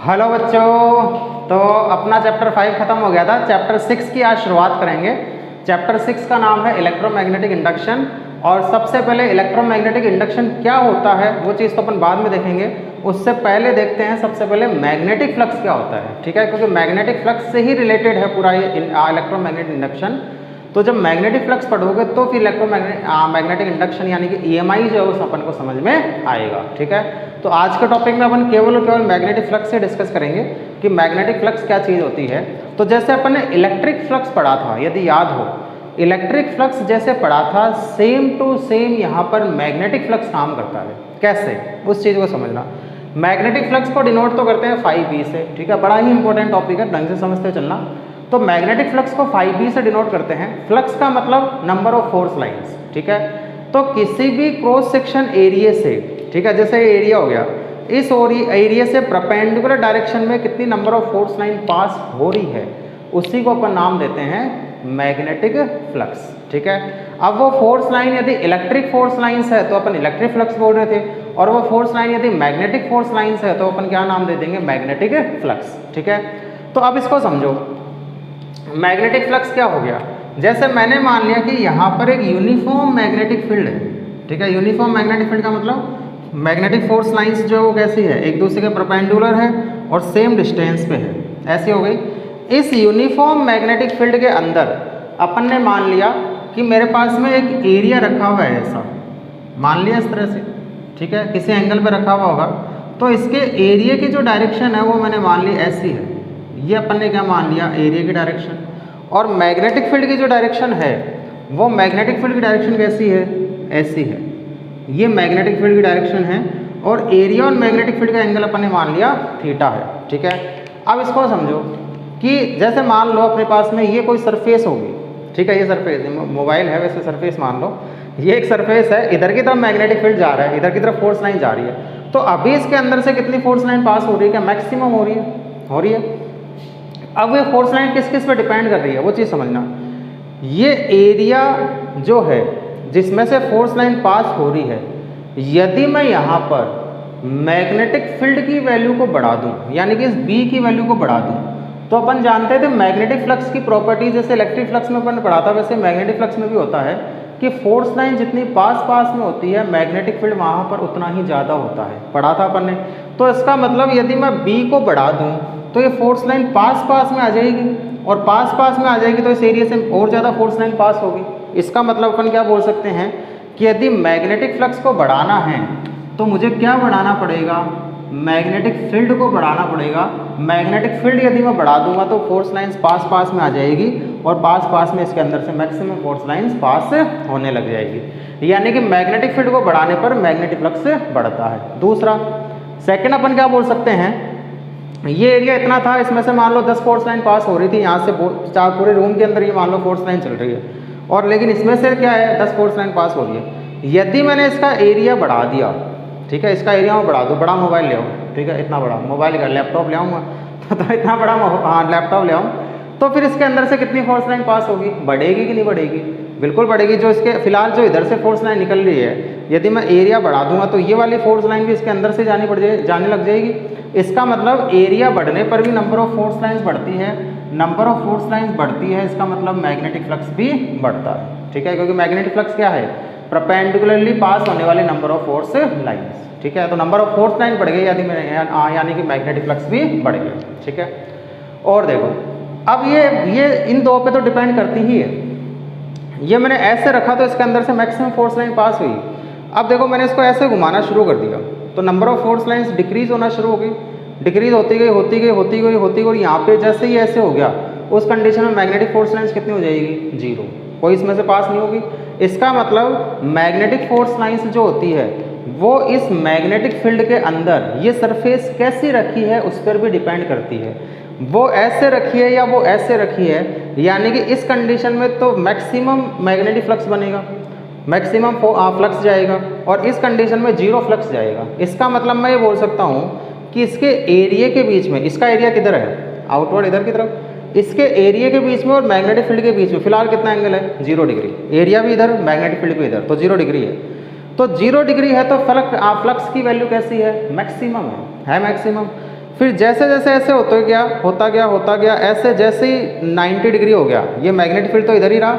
Hello बच्चों। तो अपना चैप्टर 5 ख़त्म हो गया था। चैप्टर 6 की आज शुरुआत करेंगे। चैप्टर 6 का नाम है इलेक्ट्रोमैग्नेटिक इंडक्शन। और सबसे पहले इलेक्ट्रोमैग्नेटिक इंडक्शन क्या होता है वो चीज़ तो अपन बाद में देखेंगे। उससे पहले देखते हैं सबसे पहले मैग्नेटिक फ्लक्स क्या होता है, ठीक है, क्योंकि मैग्नेटिक फ्लक्स से ही रिलेटेड है पूरा ये इलेक्ट्रोमैग्नेटिक इंडक्शन। तो जब मैग्नेटिक फ्लक्स पढ़ोगे तो फिर मैग्नेटिक इंडक्शन यानी कि EMI जो है उस अपन को समझ में आएगा, ठीक है। तो आज के टॉपिक में अपन केवल और केवल मैग्नेटिक फ्लक्स से डिस्कस करेंगे कि मैग्नेटिक फ्लक्स क्या चीज़ होती है। तो जैसे अपन ने इलेक्ट्रिक फ्लक्स पढ़ा था, यदि याद हो, इलेक्ट्रिक फ्लक्स जैसे पढ़ा था सेम टू सेम यहाँ पर मैग्नेटिक फ्लक्स काम करता है। कैसे, उस चीज़ को समझना। मैग्नेटिक फ्लक्स को डिनोट तो करते हैं 5B से, ठीक है, बड़ा ही इंपॉर्टेंट टॉपिक है, ढंग से समझते चलना। तो मैग्नेटिक फ्लक्स को 5B से डिनोट करते हैं। फ्लक्स का मतलब नंबर ऑफ फोर्स लाइंस, ठीक है। तो किसी भी क्रॉस सेक्शन एरिया से, ठीक है, जैसे एरिया हो गया, इस एरिया से परपेंडिकुलर डायरेक्शन में कितनी नंबर ऑफ फोर्स लाइन पास हो रही है, उसी को अपन नाम देते हैं मैग्नेटिक फ्लक्स, ठीक है। अब वो फोर्स लाइन यदि इलेक्ट्रिक फोर्स लाइंस है तो अपन इलेक्ट्रिक फ्लक्स बोल रहे थे, और वो फोर्स लाइन यदि मैग्नेटिक फोर्स लाइंस है तो अपन क्या नाम दे देंगे, मैग्नेटिक फ्लक्स, ठीक है। तो अब इसको समझो, मैग्नेटिक फ्लक्स क्या हो गया। जैसे मैंने मान लिया कि यहाँ पर एक यूनिफॉर्म मैग्नेटिक फील्ड है, ठीक है। यूनिफॉर्म मैग्नेटिक फील्ड का मतलब मैग्नेटिक फोर्स लाइंस जो है वो कैसी है, एक दूसरे के परपेंडिकुलर है और सेम डिस्टेंस पे है, ऐसी हो गई। इस यूनिफॉर्म मैग्नेटिक फील्ड के अंदर अपन ने मान लिया कि मेरे पास में एक एरिया रखा हुआ है, ऐसा मान लिया इस तरह से, ठीक है, किसी एंगल पे रखा हुआ होगा। तो इसके एरिया की जो डायरेक्शन है वो मैंने मान ली ऐसी है, ये अपन ने क्या मान लिया, एरिया की डायरेक्शन। और मैग्नेटिक फील्ड की जो डायरेक्शन है वो मैग्नेटिक फील्ड की डायरेक्शन कैसी है, ऐसी है, ये मैग्नेटिक फील्ड की डायरेक्शन है। और एरिया और मैग्नेटिक फील्ड का एंगल अपन ने मान लिया थीटा है, ठीक है। अब इसको समझो कि जैसे मान लो अपने पास में ये कोई सरफेस होगी, ठीक है, ये सरफेस मोबाइल है वैसे सरफेस मान लो, ये एक सरफेस है, इधर की तरफ मैग्नेटिक फील्ड जा रहा है, इधर की तरफ फोर्स लाइन जा रही है। तो अभी इसके अंदर से कितनी फोर्स लाइन पास हो रही है, क्या मैक्सिमम हो रही है, हो रही है। अब ये फोर्स लाइन किस किस पे डिपेंड कर रही है वो चीज़ समझना। ये एरिया जो है जिसमें से फोर्स लाइन पास हो रही है, यदि मैं यहाँ पर मैग्नेटिक फील्ड की वैल्यू को बढ़ा दूँ, यानी कि इस B की वैल्यू को बढ़ा दूँ, तो अपन जानते थे मैग्नेटिक फ्लक्स की प्रॉपर्टी जैसे इलेक्ट्रिक फ्लक्स में अपन पढ़ा था वैसे मैग्नेटिक फ्लक्स में भी होता है कि फोर्स लाइन जितनी पास पास में होती है मैग्नेटिक फील्ड वहाँ पर उतना ही ज़्यादा होता है, पढ़ा था अपन ने। तो इसका मतलब यदि मैं B को बढ़ा दूँ तो ये फोर्स लाइन पास पास में आ जाएगी, और पास पास में आ जाएगी तो इस एरिया से और ज़्यादा फोर्स लाइन पास होगी। इसका मतलब अपन क्या बोल सकते हैं कि यदि मैग्नेटिक फ्लक्स को बढ़ाना है तो मुझे क्या बढ़ाना पड़ेगा, मैग्नेटिक फील्ड को बढ़ाना पड़ेगा। मैग्नेटिक फील्ड यदि मैं बढ़ा दूंगा तो फोर्स लाइंस पास पास में आ जाएगी, और पास पास में इसके अंदर से मैक्सिमम फोर्स लाइंस पास होने लग जाएगी, यानी कि मैग्नेटिक फील्ड को बढ़ाने पर मैग्नेटिक फ्लक्स बढ़ता है। दूसरा सेकेंड अपन क्या बोल सकते हैं, ये एरिया इतना था, इसमें से मान लो 10 फोर्स लाइन पास हो रही थी, यहाँ से चार पूरे रूम के अंदर ये मान लो फोर्स लाइन चल रही है, और लेकिन इसमें से क्या है 10 फोर्स लाइन पास हो रही है। यदि मैंने इसका एरिया बढ़ा दिया, ठीक है, इसका एरिया मैं बढ़ा दूँ, बड़ा मोबाइल ले आऊँ, ठीक है, इतना बड़ा मोबाइल का लैपटॉप ले आऊँगा तो इतना बड़ा लैपटॉप ले आऊँ, तो फिर इसके अंदर से कितनी फोर्स लाइन पास होगी, बढ़ेगी कि नहीं बढ़ेगी, बिल्कुल बढ़ेगी। जो इसके फिलहाल जो इधर से फोर्स लाइन निकल रही है, यदि मैं एरिया बढ़ा दूंगा तो ये वाली फोर्स लाइन भी इसके अंदर से जाने लग जाएगी। इसका मतलब एरिया बढ़ने पर भी नंबर ऑफ फोर्स लाइंस बढ़ती है, नंबर ऑफ फोर्स लाइंस बढ़ती है, इसका मतलब मैग्नेटिक फ्लक्स भी बढ़ता है, ठीक है, क्योंकि मैग्नेटिक फ्लक्स क्या है, परपेंडिकुलरली पास होने वाले नंबर ऑफ फोर्स लाइंस, ठीक है। तो नंबर ऑफ फोर्स लाइन बढ़ गई यानी कि मैग्नेटिक फ्लक्स भी बढ़ गया, ठीक है। और देखो अब ये इन दो पे तो डिपेंड करती ही है। ये मैंने ऐसे रखा तो इसके अंदर से मैक्सिमम फोर्स लाइन पास हुई। अब देखो मैंने इसको ऐसे घुमाना शुरू कर दिया तो number of force lines decrease होना शुरू हो गई, डिक्रीज होती गई, और यहाँ पे जैसे ही ऐसे हो गया उस कंडीशन में मैग्नेटिक फोर्स लाइंस कितनी हो जाएगी, 0, कोई इसमें से पास नहीं होगी। इसका मतलब मैग्नेटिक फोर्स लाइंस जो होती है वो इस मैग्नेटिक फील्ड के अंदर ये सरफेस कैसी रखी है उस पर भी डिपेंड करती है, वो ऐसे रखी है या वो ऐसे रखी है, यानी कि इस कंडीशन में तो मैक्सिमम मैग्नेटिक फ्लक्स बनेगा, मैक्सिमम फ्लक्स जाएगा, और इस कंडीशन में 0 फ्लक्स जाएगा। इसका मतलब मैं ये बोल सकता हूँ कि इसके एरिया के बीच में, इसका एरिया किधर है, आउटवर्ड इधर की तरफ, इसके एरिया के बीच में और मैग्नेटिक फील्ड के बीच में फिलहाल कितना एंगल है, 0 डिग्री, एरिया भी इधर मैग्नेटिक फील्ड भी इधर, तो 0 डिग्री है। तो 0 डिग्री है तो फ्लक्स की वैल्यू कैसी है, मैक्सिमम है मैक्सिमम। फिर जैसे जैसे ऐसे होता गया ऐसे जैसे ही 90 डिग्री हो गया, ये मैग्नेटिक फील्ड तो इधर ही रहा,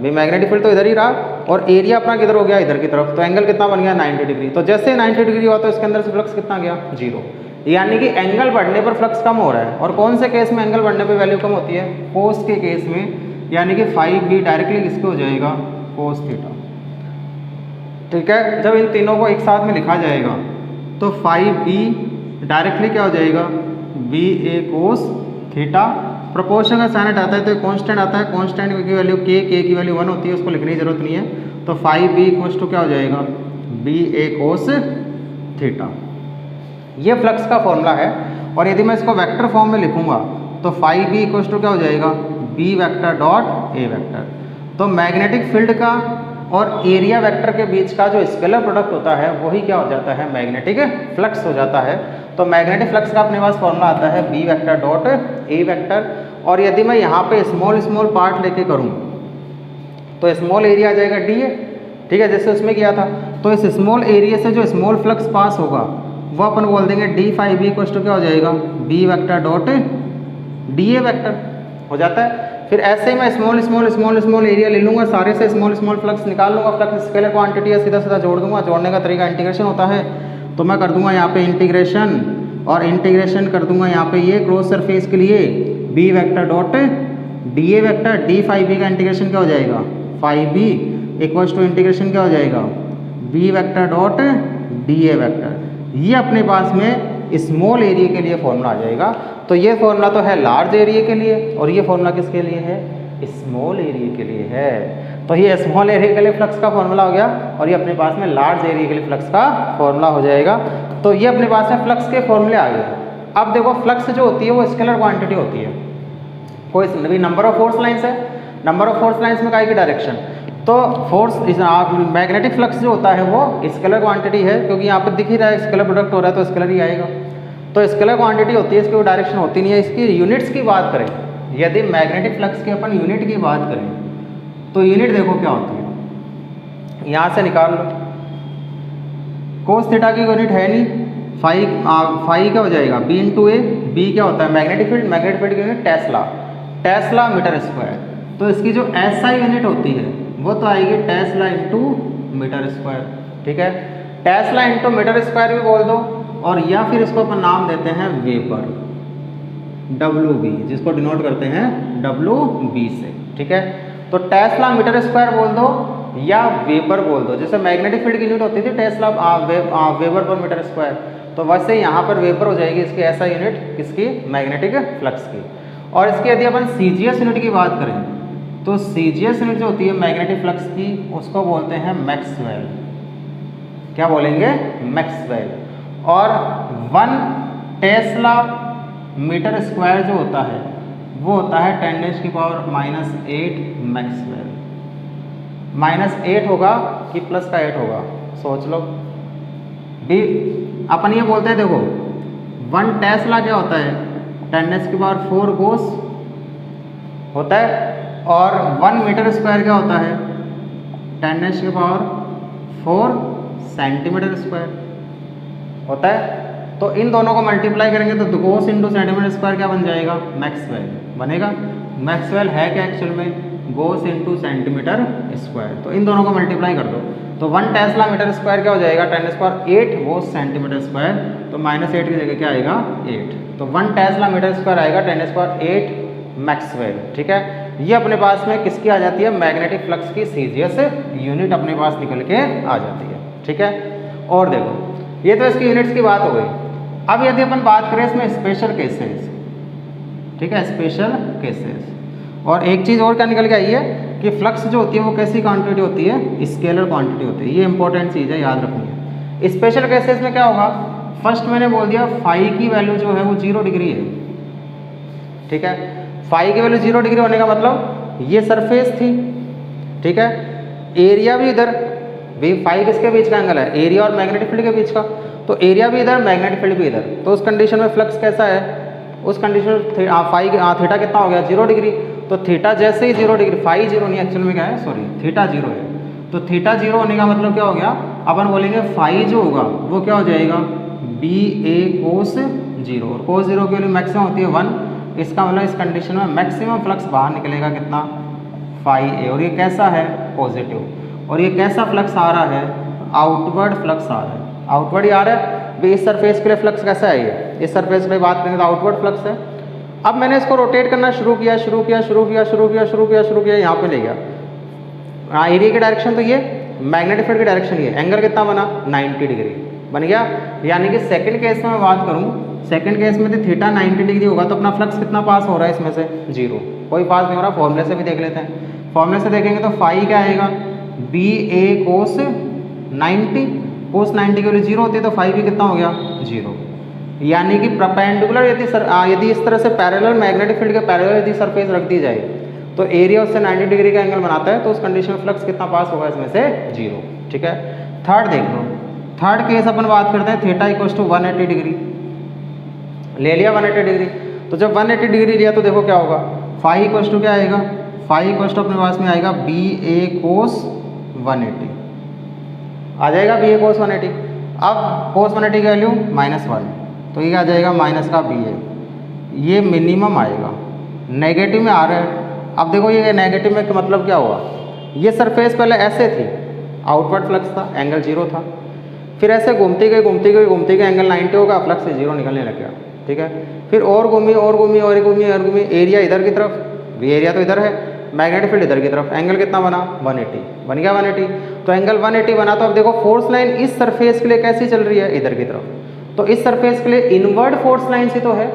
भी मैग्नेटिक फील्ड तो इधर ही रहा, और एरिया अपना किधर हो गया, इधर की तरफ, तो एंगल कितना बन गया 90 डिग्री। तो जैसे 90 डिग्री हुआ तो इसके अंदर से फ्लक्स कितना गया, 0। यानी कि एंगल बढ़ने पर फ्लक्स कम हो रहा है। और कौन से केस में एंगल बढ़ने पर वैल्यू कम होती है, कोस के केस में, यानी कि 5b डायरेक्टली किसके हो जाएगा, कोस थीटा। ठीक है, जब इन तीनों को एक साथ में लिखा जाएगा तो 5b डायरेक्टली क्या हो जाएगा, ba कोस थीटा। प्रोपोर्शन का साइन आता है तो कांस्टेंट आता है, कांस्टेंट की वैल्यू k की वैल्यू 1 होती है, उसको लिखने की जरूरत नहीं है। तो 5b इक्वल्स टू क्या हो जाएगा, ba कोस थीटा। ये फ्लक्स का फॉर्मूला है। और यदि मैं इसको वेक्टर फॉर्म में लिखूंगा तो 5b इक्वल्स टू क्या हो जाएगा, b vector dot a vector. तो मैग्नेटिक फील्ड का और एरिया वेक्टर के बीच का जो स्केलर प्रोडक्ट होता है वही क्या हो जाता है, मैग्नेटिक फ्लक्स हो जाता है। तो मैग्नेटिक फ्लक्स का अपने पास फॉर्मूला आता है b vector dot a vector. और यदि मैं यहाँ पे स्मॉल स्मॉल पार्ट लेके करूँ तो स्मॉल एरिया आ जाएगा da, ठीक है, जैसे उसमें किया था। तो इस स्मॉल एरिया से जो स्मॉल फ्लक्स पास होगा वो अपन बोल देंगे d5b इक्वल्स टू क्या हो जाएगा, b vector dot da vector हो जाता है। फिर ऐसे ही मैं स्मॉल एरिया ले लूँगा, सारे से स्मॉल फ्लक्स निकाल लूँगा, फ्लक्स स्केलर क्वांटिटी है, सीधा सीधा जोड़ दूंगा। जोड़ने का तरीका इंटीग्रेशन होता है, तो मैं कर दूंगा यहाँ पे इंटीग्रेशन, और इंटीग्रेशन कर दूंगा यहाँ पे ये क्रॉस सरफेस के लिए b vector dot da vector, d5b का इंटीग्रेशन क्या हो जाएगा, 5b इक्वल्स टू इंटीग्रेशन क्या हो जाएगा, b vector dot da vector. ये अपने पास में स्मॉल एरिया के लिए फॉर्मूला आ जाएगा। तो ये फॉर्मूला तो है लार्ज एरिया के लिए, और ये फॉर्मूला किसके लिए है, स्मॉल एरिया के लिए है। तो ये स्मॉल एरिया के लिए फ्लक्स का फॉर्मूला हो गया, और ये अपने पास में लार्ज एरिया के लिए फ्लक्स का फॉर्मूला हो जाएगा। तो ये अपने पास में फ्लक्स के फॉर्मूले आ गए। अब देखो फ्लक्स जो होती है वो स्केलर क्वांटिटी होती है। कोई भी नंबर ऑफ फोर्स लाइन्स है, नंबर ऑफ फोर्स लाइन्स में काय की डायरेक्शन, तो फोर्स मैग्नेटिक फ्लक्स जो होता है वो स्केलर क्वांटिटी है, क्योंकि यहाँ पर दिख ही रहा है स्केलर प्रोडक्ट हो रहा है तो स्केलर ही आएगा। तो स्केलर क्वांटिटी होती है, इसकी वो डायरेक्शन होती नहीं है। इसकी यूनिट्स की बात करें, यदि मैग्नेटिक फ्लक्स की अपन यूनिट की बात करें तो यूनिट देखो क्या होती है, यहाँ से निकाल लो। कोस थीटा की यूनिट है नहीं, फाई क्या हो जाएगा, b इंटू ए। बी क्या होता है, मैग्नेटिक फील्ड, मैग्नेटिक फील्ड की यूनिट टेस्ला मीटर स्क्वायर। तो इसकी जो SI यूनिट होती है वो तो आएगी टेस्ला इंटू मीटर स्क्वायर। ठीक है, टेस्ला इंटू मीटर स्क्वायर भी बोल दो, और या फिर इसको अपन नाम देते हैं वेबर, WB, जिसको डिनोट करते हैं WB से। ठीक है, तो टेस्ला मीटर स्क्वायर बोल दो या वेबर बोल दो। जैसे मैग्नेटिक फील्ड की यूनिट होती थी tesla weber per metre square, तो वैसे यहाँ पर वेबर हो जाएगी इसकी SI यूनिट, किसकी, मैग्नेटिक फ्लक्स की। और इसकी यदि अपन CGS यूनिट की बात करें तो CGS यूनिट जो होती है मैग्नेटिक फ्लक्स की, उसको बोलते हैं मैक्सवेल। क्या बोलेंगे, मैक्सवेल। और 1 टेस्ला मीटर स्क्वायर जो होता है वो होता है 10⁻⁻8 मैक्सवेल। -8 होगा कि प्लस का 8 होगा, सोच लो। भी अपन ये बोलते हैं, देखो 1 टेस्ला क्या होता है, 10⁻⁴ गोस होता है, और 1 मीटर स्क्वायर क्या होता है, 10⁻⁴ सेंटीमीटर स्क्वायर होता है। तो इन दोनों को मल्टीप्लाई करेंगे तो गोस इंटू सेंटीमीटर स्क्वायर क्या बन जाएगा, मैक्सवेल बनेगा। मैक्सवेल है क्या एक्चुअल में, गोस इंटू सेंटीमीटर स्क्वायर। तो इन दोनों को मल्टीप्लाई कर दो तो 1 टेस्ला मीटर स्क्वायर क्या हो जाएगा, 10⁻8 गोस सेंटीमीटर स्क्वायर। तो -8 की जगह क्या आएगा, 8। तो 1 टेस्ला मीटर स्क्वायर आएगा 10⁻8 मैक्सवेल। ठीक है, ये अपने पास में किसकी आ जाती है, मैग्नेटिक फ्लक्स की CGS यूनिट अपने पास निकल के आ जाती है। ठीक है, और देखो ये तो इसकी यूनिट्स की बात हो गई। अब यदि अपन बात करें इसमें स्पेशल केसेस, ठीक है, स्पेशल केसेस। और एक चीज़ और क्या निकल के आई है कि फ्लक्स जो होती है वो कैसी क्वांटिटी होती है, स्केलर क्वांटिटी होती है। ये इंपॉर्टेंट चीज़ है, याद रखनी है। स्पेशल केसेस में क्या होगा, फर्स्ट मैंने बोल दिया फाई की वैल्यू जो है वो 0 डिग्री है। ठीक है, फाई की वैल्यू 0 डिग्री होने का मतलब ये सरफेस थी। ठीक है, एरिया भी इधर, भी फाई किसके बीच का एंगल है, एरिया और मैग्नेटिक फील्ड के बीच का। तो एरिया भी इधर, मैग्नेटिक फील्ड भी इधर। तो उस कंडीशन में फ्लक्स कैसा है, उस कंडीशन में फाई थीटा कितना हो गया, 0 डिग्री। तो थीटा जैसे ही 0 डिग्री, फाई 0 नहीं एक्चुअल में क्या है, सॉरी थीटा 0 है। तो थीटा 0 होने का मतलब क्या हो गया, अपन बोलेंगे फाई जो होगा वो क्या हो जाएगा, BA कोस जीरो, और कोस जीरो की वैल्यू मैक्सिमम होती है 1। इसका मतलब इस कंडीशन में मैक्सिमम फ्लक्स बाहर निकलेगा कितना, फाई ए, और ये कैसा है, पॉजिटिव। और ये कैसा फ्लक्स आ रहा है, आउटवर्ड फ्लक्स आ रहा है, आउटवर्ड ही आ रहा है। भी इस सरफेस के लिए फ्लक्स कैसा है, ये इस सरफेस के लिए बात करेंगे तो आउटवर्ड फ्लक्स है। अब मैंने इसको रोटेट करना शुरू किया, यहाँ पे ले गया। हाँ, एरिया की डायरेक्शन तो ये, मैग्नेटिक फील्ड की डायरेक्शन ये, एंगल कितना बना, 90 डिग्री बन गया। यानी कि सेकंड केस में मैं बात करूँ, सेकंड केस में तो थीटा 90 डिग्री होगा तो अपना फ्लक्स कितना पास हो रहा है इसमें से, जीरो, कोई पास नहीं हो रहा। फॉर्मूले से भी देख लेते हैं, फॉर्मूले से देखेंगे तो फाई क्या आएगा, बी ए कोस 90, कोस 90 की वैल्यू जीरो होती है तो फाई भी कितना हो गया, जीरो। यानी कि परपेंडिकुलर यदि इस तरह से पैरेलल मैग्नेटिक फील्ड के पैरेलल यदि सरफेस रख दी जाए तो एरिया उससे 90 डिग्री का एंगल बनाता है, तो उस कंडीशन में फ्लक्स कितना पास होगा इसमें से, जीरो। ठीक है, थर्ड देख लो, थर्ड केस अपन बात करते हैं, थीटा इक्वल टू 180 डिग्री ले लिया, 180 डिग्री। तो जब 180 डिग्री लिया तो देखो क्या होगा, फाई इक्वल टू क्या आएगा, फाई इक्वल टू अपने पास में आएगा बी ए कोस 180 आ जाएगा, बी ए कोस 180। अब कोस 180 की वैल्यू -1, तो ये आ जाएगा माइनस का बी ए, ये मिनिमम आएगा, नेगेटिव में आ रहा है। अब देखो ये नेगेटिव में मतलब क्या हुआ, ये सरफेस पहले ऐसे थी, आउटवर्ड फ्लक्स था, एंगल जीरो था, फिर ऐसे घूमती गई एंगल 90 होगा, फ्लक्स से जीरो निकलने लग गया। ठीक है, फिर और घूमी, एरिया इधर की तरफ, भी एरिया तो इधर है, मैग्नेटिक फील्ड इधर की तरफ, एंगल कितना बना, 180 बन गया, 180। तो एंगल 180 बना, तो अब देखो फोर्स लाइन इस सरफेस के लिए कैसी चल रही है, इधर की तरफ, तो इस सरफेस के लिए इनवर्ड फोर्स लाइन से तो है,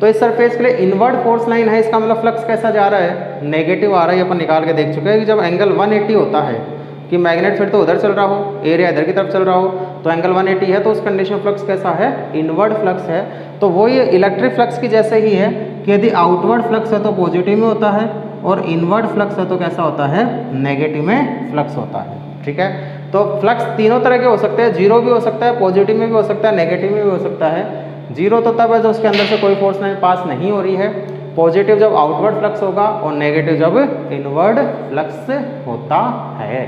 तो इस सरफेस के लिए इनवर्ड फोर्स लाइन है, इसका मतलब फ्लक्स कैसा जा रहा है, नेगेटिव आ रहा है। ये अपन निकाल के देख चुके हैं कि जब एंगल 180 होता है कि मैग्नेट फील्ड तो उधर चल रहा हो, एरिया इधर की तरफ चल रहा हो, तो एंगल 180 है, तो उस कंडीशन में फ्लक्स कैसा है, इनवर्ड फ्लक्स है। तो वो ये इलेक्ट्रिक फ्लक्स की जैसे ही है कि यदि आउटवर्ड फ्लक्स है तो पॉजिटिव में होता है, और इनवर्ड फ्लक्स है तो कैसा होता है, नेगेटिव में फ्लक्स होता है। ठीक है, तो फ्लक्स तीनों तरह के हो सकते हैं, जीरो भी हो सकता है, पॉजिटिव में भी हो सकता है, नेगेटिव में भी हो सकता है। जीरो तो तब है जब उसके अंदर से कोई फोर्स लाइन पास नहीं हो रही है, पॉजिटिव जब आउटवर्ड फ्लक्स होगा, और नेगेटिव जब इनवर्ड फ्लक्स होता है।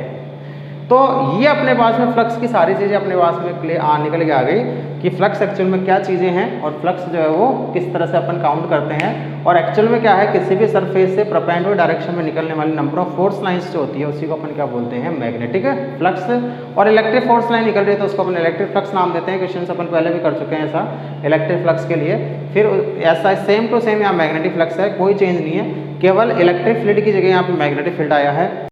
तो ये अपने पास में फ्लक्स की सारी चीज़ें अपने पास में निकल के आ गई कि फ्लक्स एक्चुअल में क्या चीज़ें हैं, और फ्लक्स जो है वो किस तरह से अपन काउंट करते हैं, और एक्चुअल में क्या है, किसी भी सरफेस से परपेंडिकुलर डायरेक्शन में निकलने वाली नंबर ऑफ फोर्स लाइंस जो होती है उसी को अपन क्या बोलते हैं, मैग्नेटिक फ्लक्स। और इलेक्ट्रिक फोर्स लाइन निकल रही है तो उसको अपन इलेक्ट्रिक फ्लक्स नाम देते हैं। क्वेश्चन अपन पहले भी कर चुके हैं ऐसा इलेक्ट्रिक फ्लक्स के लिए। फिर ऐसा सेम टू सेम यहाँ मैग्नेटिक फ्लक्स है, कोई चेंज नहीं है, केवल इलेक्ट्रिक फील्ड की जगह यहाँ पे मैग्नेटिक फील्ड आया है।